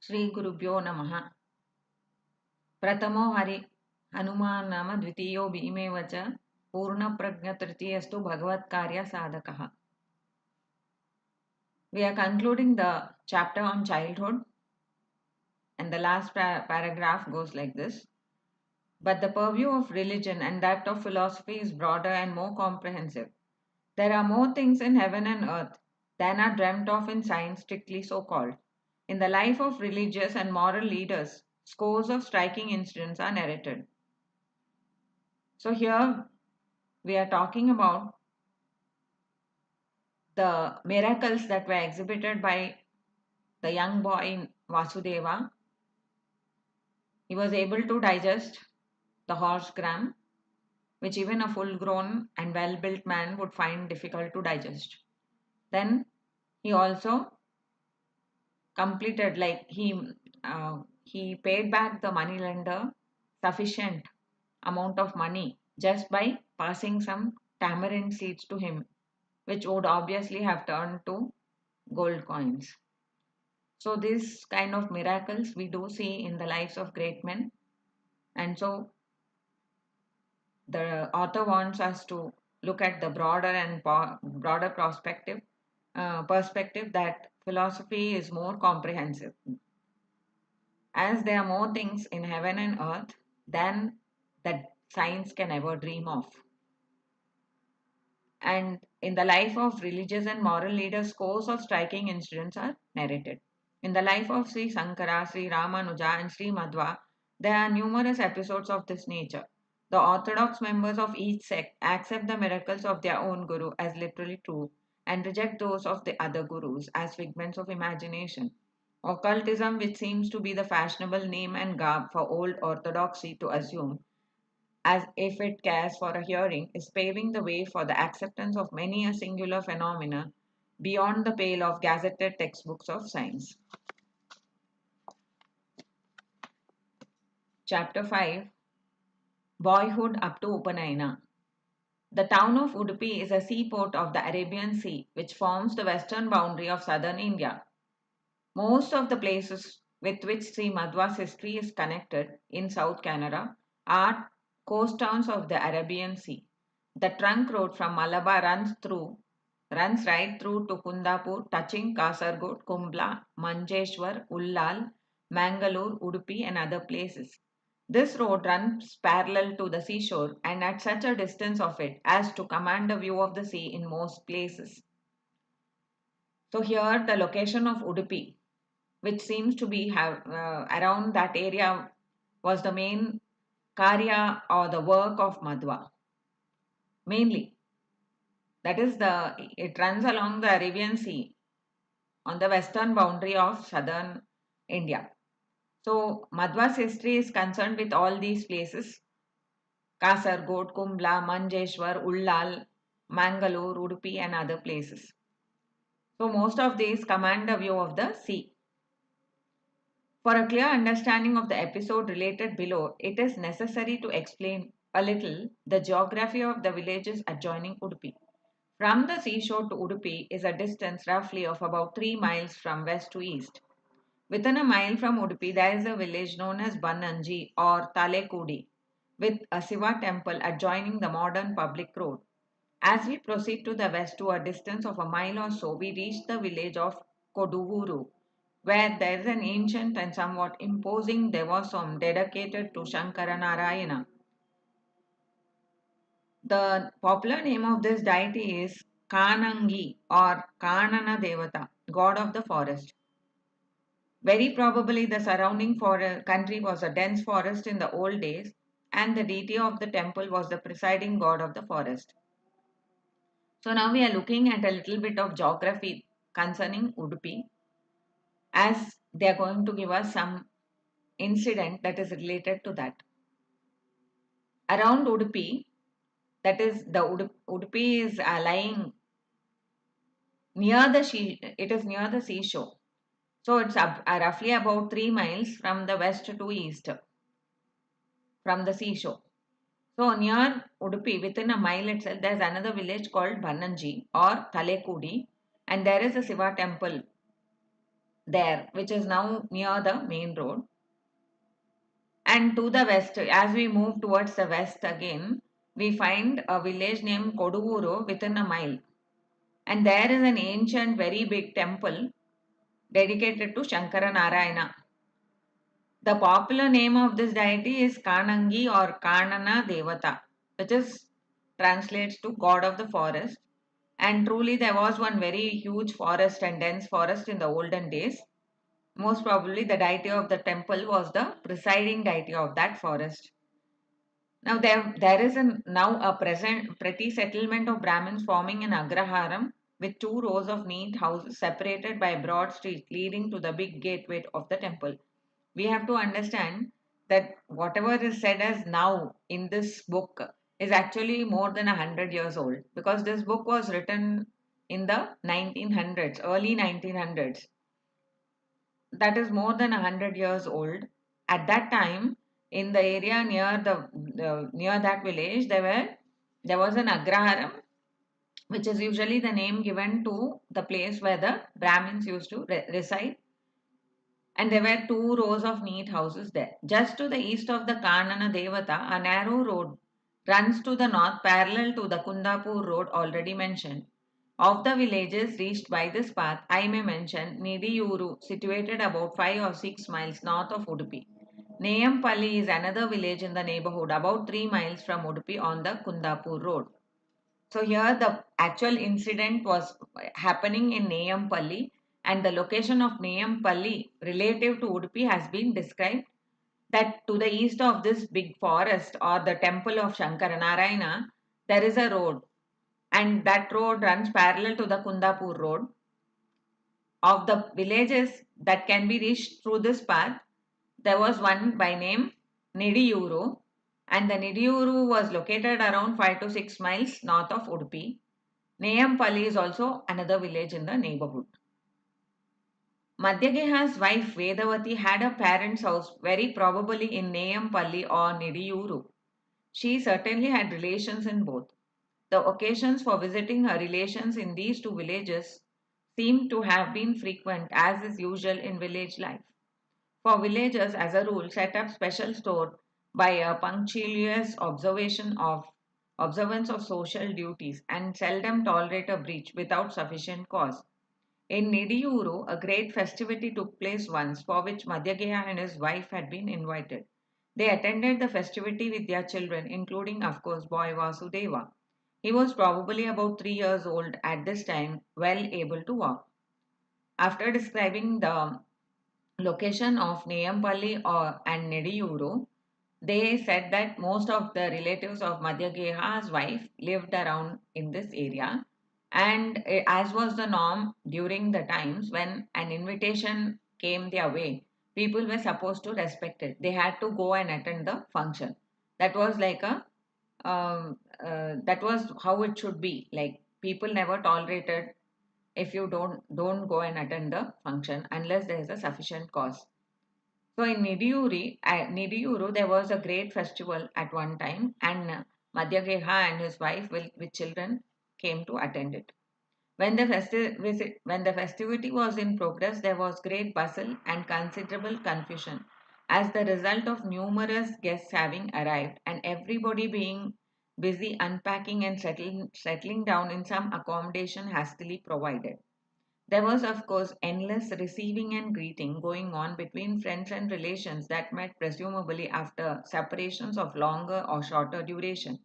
Shri Gurubhyo Namaha. Pratamo Hari Hanuman Nama Dvitiyo Bhimevacha Purna Prajna Tritiyastu Bhagavad Karya Sadhakaha. We are concluding the chapter on childhood, and the last paragraph goes like this. But the purview of religion and that of philosophy is broader and more comprehensive. There are more things in heaven and earth than are dreamt of in science, strictly so called. In the life of religious and moral leaders, scores of striking incidents are narrated. So, here we are talking about the miracles that were exhibited by the young boy Vasudeva. He was able to digest the horse gram, which even a full grown and well built man would find difficult to digest. Then he also completed, like he paid back the moneylender sufficient amount of money just by passing some tamarind seeds to him, which would obviously have turned to gold coins. So, this kind of miracles we do see in the lives of great men, and so the author wants us to look at the broader and broader perspective that philosophy is more comprehensive, as there are more things in heaven and earth than that science can ever dream of. And in the life of religious and moral leaders, scores of striking incidents are narrated. In the life of Sri Sankara, Sri Ramanuja, and Sri Madhva, there are numerous episodes of this nature. The orthodox members of each sect accept the miracles of their own guru as literally true and reject those of the other gurus as figments of imagination. Occultism, which seems to be the fashionable name and garb for old orthodoxy to assume, as if it cares for a hearing, is paving the way for the acceptance of many a singular phenomena beyond the pale of gazetted textbooks of science. Chapter 5, Boyhood up to Upanayana. The town of Udupi is a seaport of the Arabian Sea, which forms the western boundary of southern India. Most of the places with which Sri Madhwa's history is connected in South Canada are coast towns of the Arabian Sea. The trunk road from Malabar runs right through to Kundapur, touching Kasargod, Kumbla, Manjeshwar, Ullal, Mangalore, Udupi, and other places. This road runs parallel to the seashore and at such a distance of it as to command a view of the sea in most places. So here the location of Udupi, which seems to be around that area, was the main karya or the work of Madhwa. Mainly, that is it runs along the Arabian Sea on the western boundary of southern India. So Madhwa's history is concerned with all these places: Kasargod, Kumbla, Manjeshwar, Ullal, Mangalore, Udupi, and other places. So most of these command a view of the sea. For a clear understanding of the episode related below, it is necessary to explain a little the geography of the villages adjoining Udupi. From the seashore to Udupi is a distance roughly of about 3 miles from west to east. Within a mile from Udupi, there is a village known as Bannanji or Talekudi, with a Siva temple adjoining the modern public road. As we proceed to the west to a distance of a mile or so, we reach the village of Koduvuru, where there is an ancient and somewhat imposing devasam dedicated to Shankara Narayana. The popular name of this deity is Kanangi or Kanana Devata, god of the forest. Very probably the surrounding country was a dense forest in the old days, and the deity of the temple was the presiding god of the forest. So now we are looking at a little bit of geography concerning Udupi, as they are going to give us some incident that is related to that. Around Udupi, that is the Udupi is lying near the it is near the seashore. So it's roughly about 3 miles from the west to east from the seashore. So near Udupi, within a mile itself, there is another village called Bannanji or Talekudi, and there is a Siva temple there, which is now near the main road. And to the west, as we move towards the west again, we find a village named Koduvuru within a mile. And there is an ancient, very big temple dedicated to Shankara Narayana. The popular name of this deity is Kanangi or Kanana Devata, which is translates to God of the forest. And truly, there was one very huge forest and dense forest in the olden days. Most probably, the deity of the temple was the presiding deity of that forest. Now, there is now a present pretty settlement of Brahmins forming an agraharam with two rows of neat houses separated by a broad street leading to the big gateway of the temple. We have to understand that whatever is said as now in this book is actually more than 100 years old, because this book was written in the 1900s, early 1900s. That is more than 100 years old. At that time, in the area near near that village, there was an agraharam, which is usually the name given to the place where the Brahmins used to reside, and there were two rows of neat houses there. Just to the east of the Kanana Devata, a narrow road runs to the north parallel to the Kundapur road already mentioned. Of the villages reached by this path, I may mention Nidiyuru, situated about 5 or 6 miles north of Udupi. Neyampalli is another village in the neighborhood, about 3 miles from Udupi on the Kundapur road. So here the actual incident was happening in Neyampalli, and the location of Neyampalli relative to Udupi has been described, that to the east of this big forest or the temple of Shankaranarayana, there is a road, and that road runs parallel to the Kundapur road. Of the villages that can be reached through this path, there was one by name Nidiyuru, and the Nidiyuru was located around 5 to 6 miles north of Udupi. Neyampalli is also another village in the neighborhood. Madhyageha's wife Vedavati had her parents' house very probably in Neyampalli or Nidiyuru. She certainly had relations in both. The occasions for visiting her relations in these two villages seem to have been frequent, as is usual in village life. For villagers, as a rule, set up special store by a punctilious observance of social duties and seldom tolerate a breach without sufficient cause. In Nidiyuru, a great festivity took place once, for which Madhyageha and his wife had been invited. They attended the festivity with their children, including, of course, boy Vasudeva. He was probably about 3 years old at this time, well able to walk. After describing the location of Neyampalli and Nediyuru, they said that most of the relatives of Madhyageha's wife lived around in this area, and as was the norm during the times when an invitation came their way, people were supposed to respect it. They had to go and attend the function. That was like a that was how it should be. Like, people never tolerated if you don't go and attend the function unless there is a sufficient cause. So in Nidiyuru, there was a great festival at one time, and Madhyageha and his wife with children came to attend it. When the festivity was in progress, there was great bustle and considerable confusion as the result of numerous guests having arrived and everybody being busy unpacking and settling down in some accommodation hastily provided. There was, of course, endless receiving and greeting going on between friends and relations that met presumably after separations of longer or shorter duration.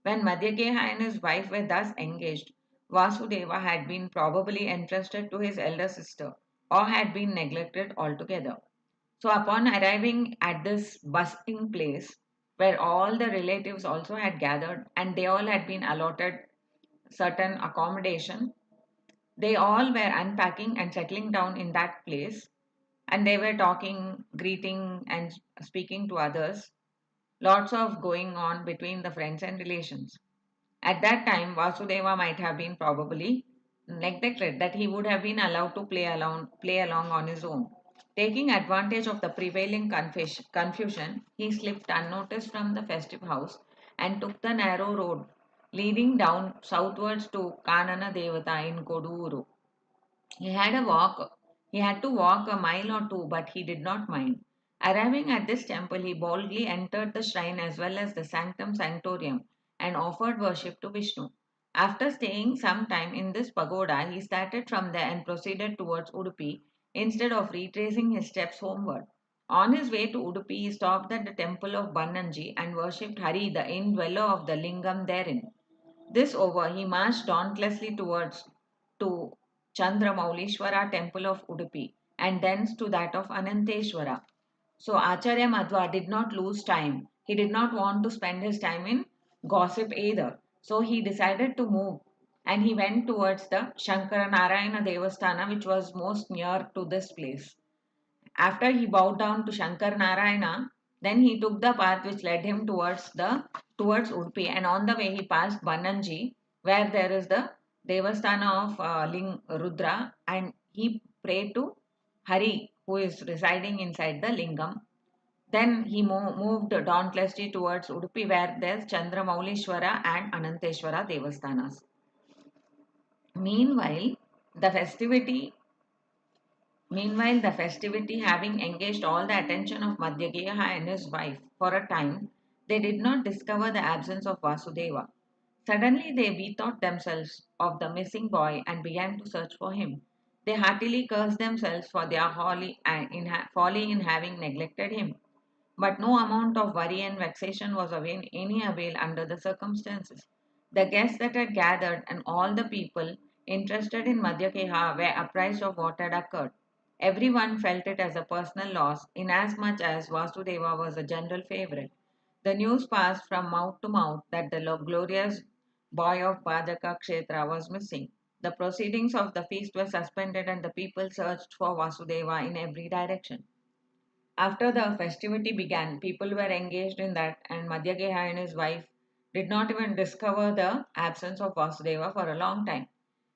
When Madhyageha and his wife were thus engaged, Vasudeva had been probably entrusted to his elder sister or had been neglected altogether. So, upon arriving at this bustling place, where all the relatives also had gathered and they all had been allotted certain accommodation, they all were unpacking and settling down in that place, and they were talking, greeting, and speaking to others. Lots of going on between the friends and relations. At that time, Vasudeva might have been probably neglected, that he would have been allowed to play along on his own. Taking advantage of the prevailing confusion, he slipped unnoticed from the festive house and took the narrow road leading down southwards to Kanana Devata in Koduru. He had a walk He had to walk a mile or two, but he did not mind. Arriving at this temple, he boldly entered the shrine as well as the sanctum sanctorium and offered worship to Vishnu. After staying some time in this pagoda, he started from there and proceeded towards Udupi instead of retracing his steps homeward. On his way to Udupi, he stopped at the temple of Bannanji and worshipped Hari, the indweller of the lingam therein. This over, he marched dauntlessly towards to Chandramaulishwara temple of Udupi and thence to that of Ananteshwara. So Acharya Madhva did not lose time. He did not want to spend his time in gossip either. So he decided to move and he went towards the Shankaranarayana Devasthana, which was most near to this place. After he bowed down to Shankar Narayana, then he took the path which led him towards Udupi, and on the way he passed Bananji, where there is the Devasthana of Rudra, and he prayed to Hari, who is residing inside the lingam. Then he moved dauntlessly towards Udupi, where there's Chandramaulishwara and Ananteshwara Devasthanas. Meanwhile, the festivity Meanwhile, the festivity having engaged all the attention of Madhyageha and his wife for a time, they did not discover the absence of Vasudeva. Suddenly, they bethought themselves of the missing boy and began to search for him. They heartily cursed themselves for their folly in having neglected him. But no amount of worry and vexation was of any avail under the circumstances. The guests that had gathered and all the people interested in Madhyakeha were apprised of what had occurred. Everyone felt it as a personal loss, inasmuch as Vasudeva was a general favorite. The news passed from mouth to mouth that the glorious boy of Bhajaka Kshetra was missing. The proceedings of the feast were suspended and the people searched for Vasudeva in every direction. After the festivity began, people were engaged in that, and Madhyageha and his wife did not even discover the absence of Vasudeva for a long time.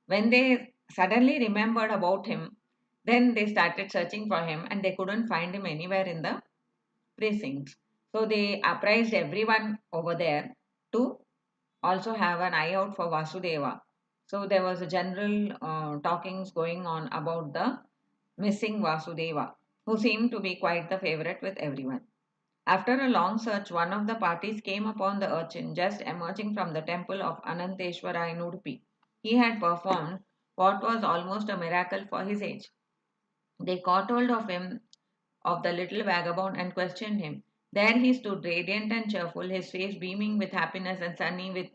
When they suddenly remembered about him, then they started searching for him and they couldn't find him anywhere in the precincts. So they apprised everyone over there to also have an eye out for Vasudeva. So there was a general talkings going on about the missing Vasudeva, who seemed to be quite the favorite with everyone. After a long search, one of the parties came upon the urchin just emerging from the temple of Ananteshwara in Udupi. He had performed what was almost a miracle for his age. They caught hold of him, of the little vagabond, and questioned him. There he stood, radiant and cheerful, his face beaming with happiness and sunny with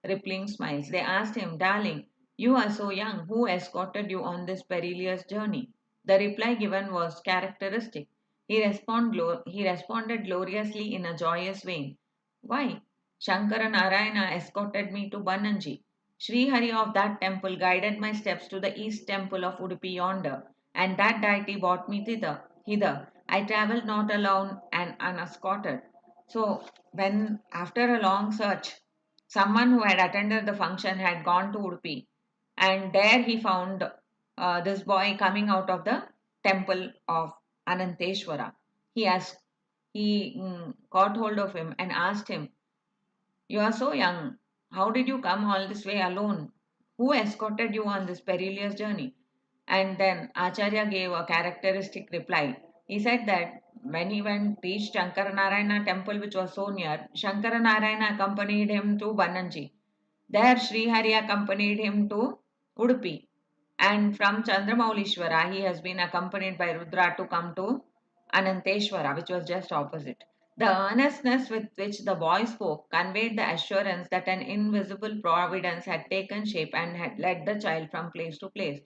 rippling smiles. They asked him, "Darling, you are so young. Who escorted you on this perilous journey?" The reply given was characteristic. He responded gloriously in a joyous vein. "Why? Shankara Narayana escorted me to Bananji. Shri Hari of that temple guided my steps to the east temple of Udupi yonder, and that deity brought me hither. I travelled not alone and unescorted." So, when after a long search, someone who had attended the function had gone to Udupi, and there he found this boy coming out of the temple of Ananteshwara. He caught hold of him and asked him, "You are so young. How did you come all this way alone? Who escorted you on this perilous journey?" And then Acharya gave a characteristic reply. He said that when he went reached Shankaranarayana temple, which was so near, Shankaranarayana accompanied him to Bananji. There Sri Hari accompanied him to Udupi. And from Chandramaulishwara, he has been accompanied by Rudra to come to Ananteshwara, which was just opposite. The earnestness with which the boy spoke conveyed the assurance that an invisible providence had taken shape and had led the child from place to place.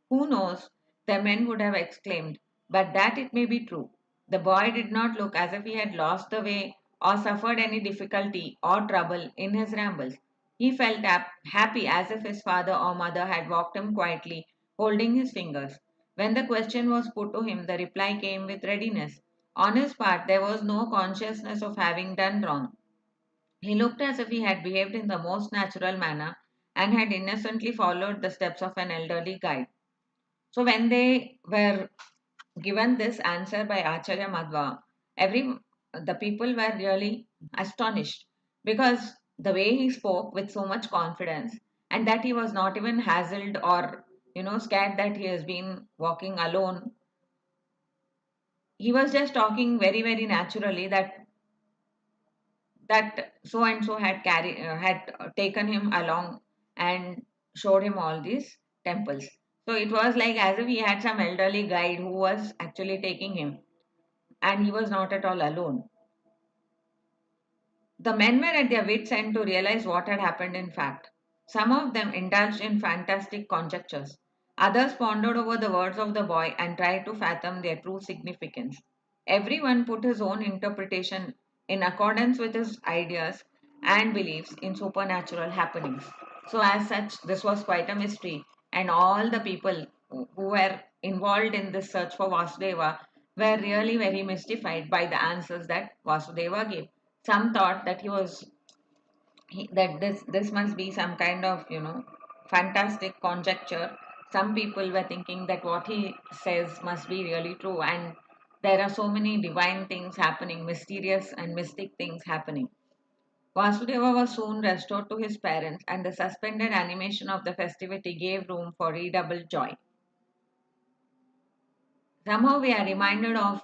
"Who knows?" the men would have exclaimed, "but that it may be true." The boy did not look as if he had lost the way or suffered any difficulty or trouble in his rambles. He felt happy as if his father or mother had walked him quietly, holding his fingers. When the question was put to him, the reply came with readiness. On his part, there was no consciousness of having done wrong. He looked as if he had behaved in the most natural manner and had innocently followed the steps of an elderly guide. So when they were given this answer by Acharya Madhva, every the people were really astonished because the way he spoke with so much confidence and that he was not even hassled or scared that he has been walking alone. He was just talking very, very naturally that so and so had taken him along and showed him all these temples. So it was like as if he had some elderly guide who was actually taking him, and he was not at all alone. The men were at their wits' end to realize what had happened in fact. Some of them indulged in fantastic conjectures. Others pondered over the words of the boy and tried to fathom their true significance. Everyone put his own interpretation in accordance with his ideas and beliefs in supernatural happenings. So, as such, this was quite a mystery, and all the people who were involved in this search for Vasudeva were really very mystified by the answers that Vasudeva gave. Some thought that that this must be some kind of fantastic conjecture. Some people were thinking that what he says must be really true, and there are so many divine things happening, mysterious and mystic things happening. Vasudeva was soon restored to his parents, and the suspended animation of the festivity gave room for redoubled joy. Somehow we are reminded of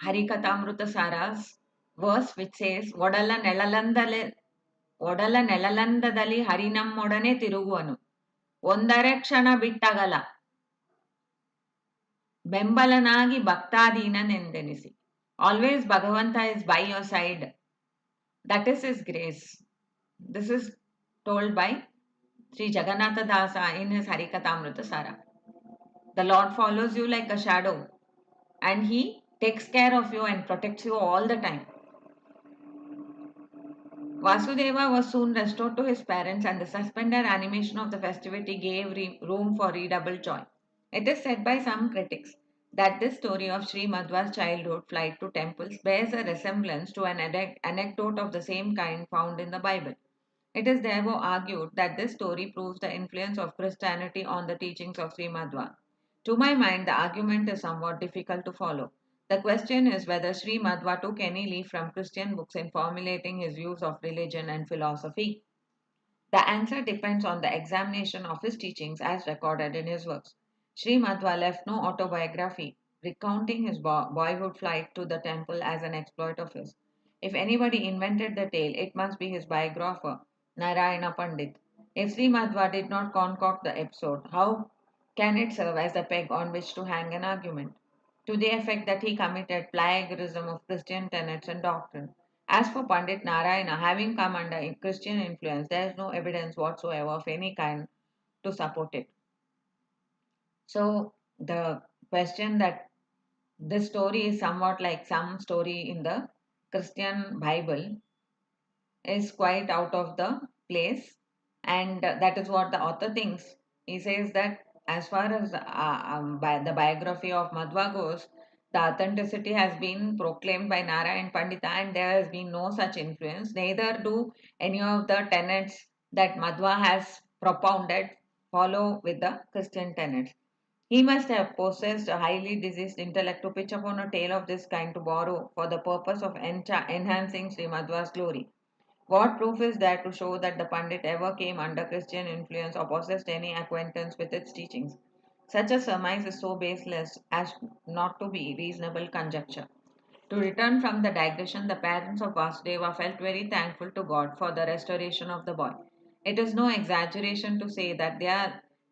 Harikatamrita Sara's verse which says, ಒಡಲ ನೆಲಲಂದದಲ್ಲಿ ಹರಿನಮ್ಮೊಡನೆ ತಿರುಗುವನು ಒಂದರೆ ಕ್ಷಣ ಬಿಟ್ಟಗಲ ಬೆಂಬಲನಾಗಿ ಭಕ್ತಾಧೀನನೆಂದೆನಿಸಿ. Always Bhagavanta is by your side. That is his grace. This is told by Sri Jagannatha Dasa in his Harikatamrita Sara. The Lord follows you like a shadow, and he takes care of you and protects you all the time. Vasudeva was soon restored to his parents, and the suspended animation of the festivity gave room for redoubled joy. It is said by some critics that this story of Sri Madhwa's childhood flight to temples bears a resemblance to an anecdote of the same kind found in the Bible. It is therefore argued that this story proves the influence of Christianity on the teachings of Sri Madhva. To my mind, the argument is somewhat difficult to follow. The question is whether Sri Madhva took any leaf from Christian books in formulating his views of religion and philosophy. The answer depends on the examination of his teachings as recorded in his works. Sri Madhva left no autobiography recounting his boyhood flight to the temple as an exploit of his. If anybody invented the tale, it must be his biographer, Narayana Pandit. If Sri Madhva did not concoct the episode, how can it serve as a peg on which to hang an argument? To the effect that he committed plagiarism of Christian tenets and doctrine. As for Pandit Narayana, having come under Christian influence, there is no evidence whatsoever of any kind to support it. So, the question that this story is somewhat like some story in the Christian Bible is quite out of the place, and that is what the author thinks. He says that as far as the biography of Madhva goes, the authenticity has been proclaimed by Narayan Pandita, and there has been no such influence. Neither do any of the tenets that Madhva has propounded follow with the Christian tenets. He must have possessed a highly diseased intellect to pitch upon a tale of this kind to borrow for the purpose of enhancing Sri Madhva's glory. What proof is there to show that the Pandit ever came under Christian influence or possessed any acquaintance with its teachings? Such a surmise is so baseless as not to be reasonable conjecture. To return from the digression, the parents of Vasudeva felt very thankful to God for the restoration of the boy. It is no exaggeration to say that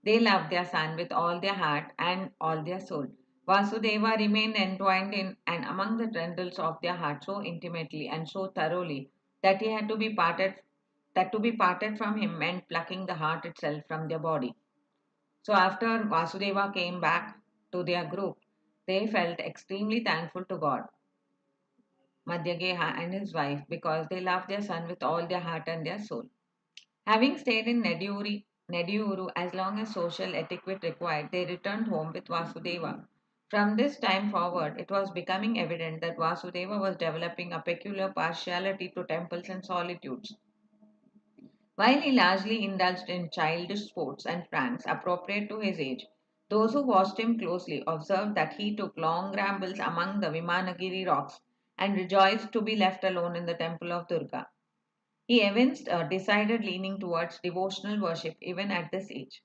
they loved their son with all their heart and all their soul. Vasudeva remained entwined in and among the tendrils of their heart so intimately and so thoroughly that he had to be parted that to be parted from him meant plucking the heart itself from their body. So after Vasudeva came back to their group, they felt extremely thankful to God, Madhyageha and his wife, because they loved their son with all their heart and their soul. Having stayed in Nediuru as long as social etiquette required, they returned home with Vasudeva. From this time forward, it was becoming evident that Vasudeva was developing a peculiar partiality to temples and solitudes. While he largely indulged in childish sports and pranks appropriate to his age, those who watched him closely observed that he took long rambles among the Vimanagiri rocks and rejoiced to be left alone in the temple of Durga. He evinced a decided leaning towards devotional worship even at this age.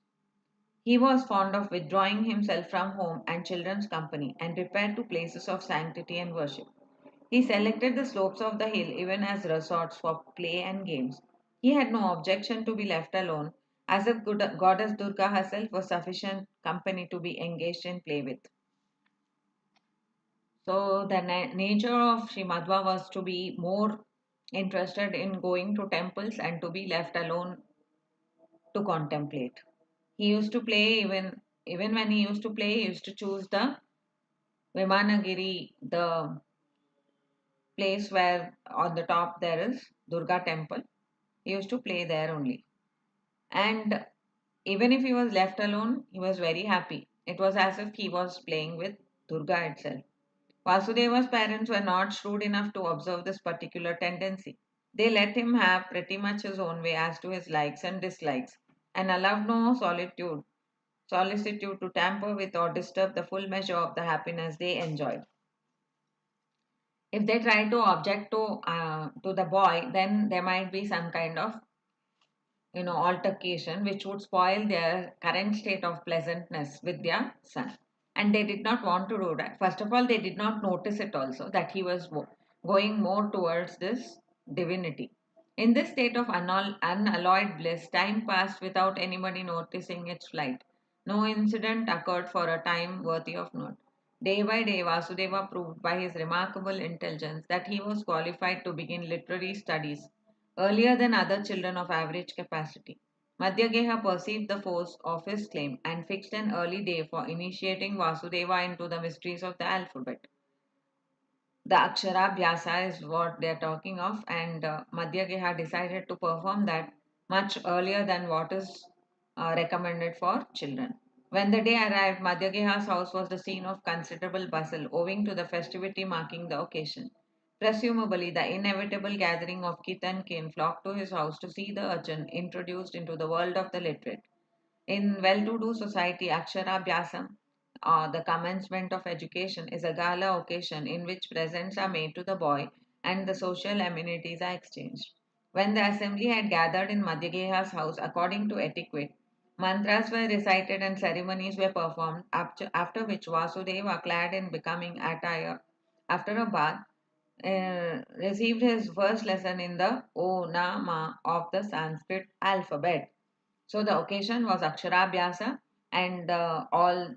He was fond of withdrawing himself from home and children's company and repaired to places of sanctity and worship. He selected the slopes of the hill even as resorts for play and games. He had no objection to be left alone, as if goddess Durga herself was sufficient company to be engaged in play with. So the nature of Sri Madhva was to be more interested in going to temples and to be left alone to contemplate. He used to play even when he used to play, he used to choose the Vimanagiri, the place where on the top there is Durga temple. He used to play there only. And even if he was left alone, he was very happy. It was as if he was playing with Durga itself. Vasudeva's parents were not shrewd enough to observe this particular tendency. They let him have pretty much his own way as to his likes and dislikes and allowed no solicitude to tamper with or disturb the full measure of the happiness they enjoyed. If they tried to object to the boy, then there might be some kind of altercation which would spoil their current state of pleasantness with their son. And they did not want to do that. First of all, they did not notice it also that he was going more towards this divinity. In this state of unalloyed bliss, time passed without anybody noticing its flight. No incident occurred for a time worthy of note. Day by day, Vasudeva proved by his remarkable intelligence that he was qualified to begin literary studies earlier than other children of average capacity. Madhyageha perceived the force of his claim and fixed an early day for initiating Vasudeva into the mysteries of the alphabet. The Aksharabhyasa is what they are talking of, and Madhyageha decided to perform that much earlier than what is recommended for children. When the day arrived, Madhyageha's house was the scene of considerable bustle owing to the festivity marking the occasion. Presumably, the inevitable gathering of kith and kin flocked to his house to see the urchin introduced into the world of the literate. In well to do society, Aksharabhyasam, the commencement of education, is a gala occasion in which presents are made to the boy and the social amenities are exchanged. When the assembly had gathered in Madhyageha's house according to etiquette, mantras were recited and ceremonies were performed, after which Vasudeva, clad in becoming attire, after a bath, received his first lesson in the Onama of the Sanskrit alphabet. So the occasion was Aksharabhyasa and all